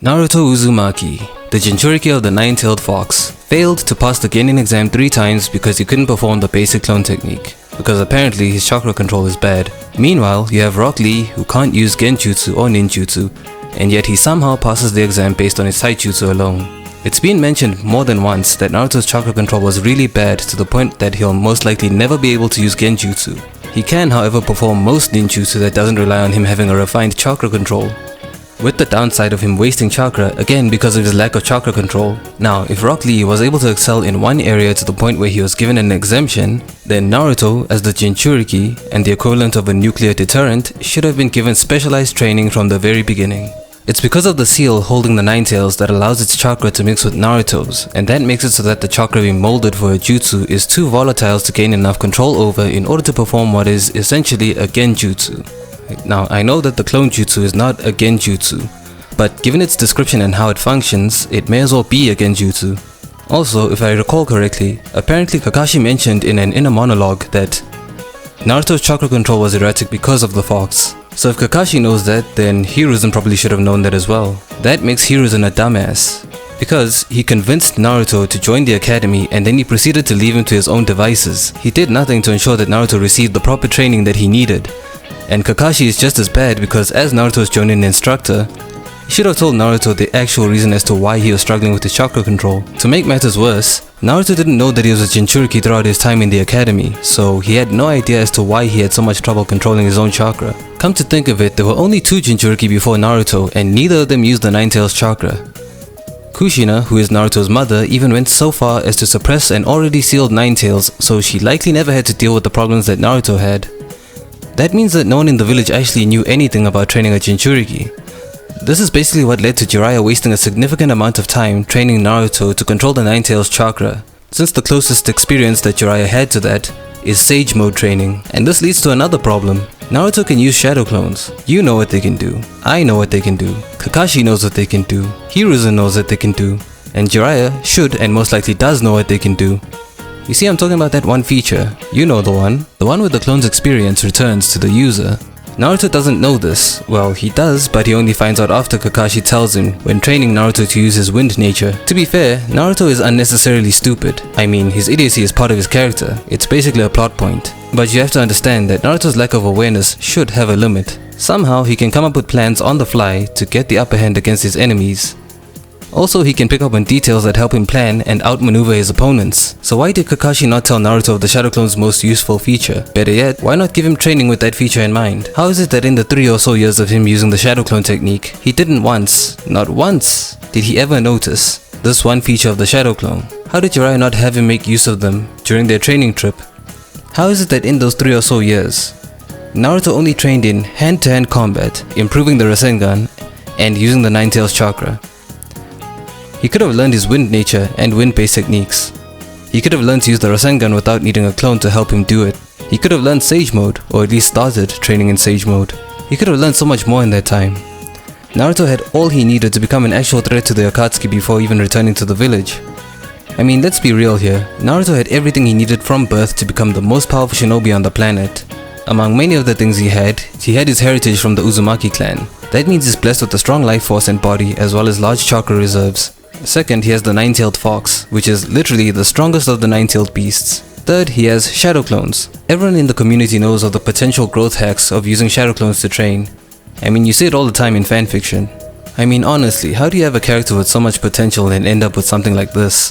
Naruto Uzumaki, the Jinchuriki of the Nine-Tailed Fox, failed to pass the Genin exam 3 times because he couldn't perform the basic clone technique, because apparently his chakra control is bad. Meanwhile, you have Rock Lee, who can't use Genjutsu or Ninjutsu, and yet he somehow passes the exam based on his Taijutsu alone. It's been mentioned more than once that Naruto's chakra control was really bad to the point that he'll most likely never be able to use Genjutsu. He can, however, perform most ninjutsu that doesn't rely on him having a refined chakra control, with the downside of him wasting chakra, again because of his lack of chakra control. Now, if Rock Lee was able to excel in one area to the point where he was given an exemption, then Naruto, as the Jinchuriki and the equivalent of a nuclear deterrent, should have been given specialized training from the very beginning. It's because of the seal holding the Nine Tails that allows its chakra to mix with Naruto's, and that makes it so that the chakra being molded for a jutsu is too volatile to gain enough control over in order to perform what is essentially a genjutsu. Now, I know that the clone jutsu is not a genjutsu, but given its description and how it functions, it may as well be a genjutsu. Also, if I recall correctly, apparently Kakashi mentioned in an inner monologue that Naruto's chakra control was erratic because of the fox. So if Kakashi knows that, then Hiruzen probably should have known that as well. That makes Hiruzen a dumbass, because he convinced Naruto to join the academy and then he proceeded to leave him to his own devices. He did nothing to ensure that Naruto received the proper training that he needed. And Kakashi is just as bad because as Naruto's Jonin instructor, he should have told Naruto the actual reason as to why he was struggling with his chakra control. To make matters worse, Naruto didn't know that he was a Jinchuriki throughout his time in the academy, so he had no idea as to why he had so much trouble controlling his own chakra. Come to think of it, there were only 2 Jinchuriki before Naruto and neither of them used the Nine Tails chakra. Kushina, who is Naruto's mother, even went so far as to suppress an already sealed Nine Tails, so she likely never had to deal with the problems that Naruto had. That means that no one in the village actually knew anything about training a Jinchuriki. This is basically what led to Jiraiya wasting a significant amount of time training Naruto to control the Nine Tails chakra, since the closest experience that Jiraiya had to that is Sage Mode training. And this leads to another problem. Naruto can use shadow clones. You know what they can do. I know what they can do. Kakashi knows what they can do. Hiruzen knows what they can do. And Jiraiya should and most likely does know what they can do. You see, I'm talking about that one feature. You know the one. The one where the clone's experience returns to the user. Naruto doesn't know this. Well, he does, but he only finds out after Kakashi tells him when training Naruto to use his wind nature. To be fair, Naruto is unnecessarily stupid. I mean, his idiocy is part of his character. It's basically a plot point. But you have to understand that Naruto's lack of awareness should have a limit. Somehow, he can come up with plans on the fly to get the upper hand against his enemies. Also, he can pick up on details that help him plan and outmaneuver his opponents. So why did Kakashi not tell Naruto of the Shadow Clone's most useful feature? Better yet, why not give him training with that feature in mind? How is it that in the 3 or so years of him using the Shadow Clone technique, he didn't once, not once, did he ever notice this one feature of the Shadow Clone? How did Jiraiya not have him make use of them during their training trip? How is it that in those 3 or so years, Naruto only trained in hand-to-hand combat, improving the Rasengan, and using the Nine Tails chakra? He could have learned his wind nature and wind-based techniques. He could have learned to use the Rasengan without needing a clone to help him do it. He could have learned Sage Mode, or at least started training in Sage Mode. He could have learned so much more in that time. Naruto had all he needed to become an actual threat to the Akatsuki before even returning to the village. I mean, let's be real here. Naruto had everything he needed from birth to become the most powerful shinobi on the planet. Among many of the things he had his heritage from the Uzumaki clan. That means he's blessed with a strong life force and body as well as large chakra reserves. Second, he has the Nine-Tailed Fox, which is literally the strongest of the Nine-Tailed beasts. Third, he has Shadow Clones. Everyone in the community knows of the potential growth hacks of using Shadow Clones to train. I mean, you see it all the time in fanfiction. I mean, honestly, how do you have a character with so much potential and end up with something like this?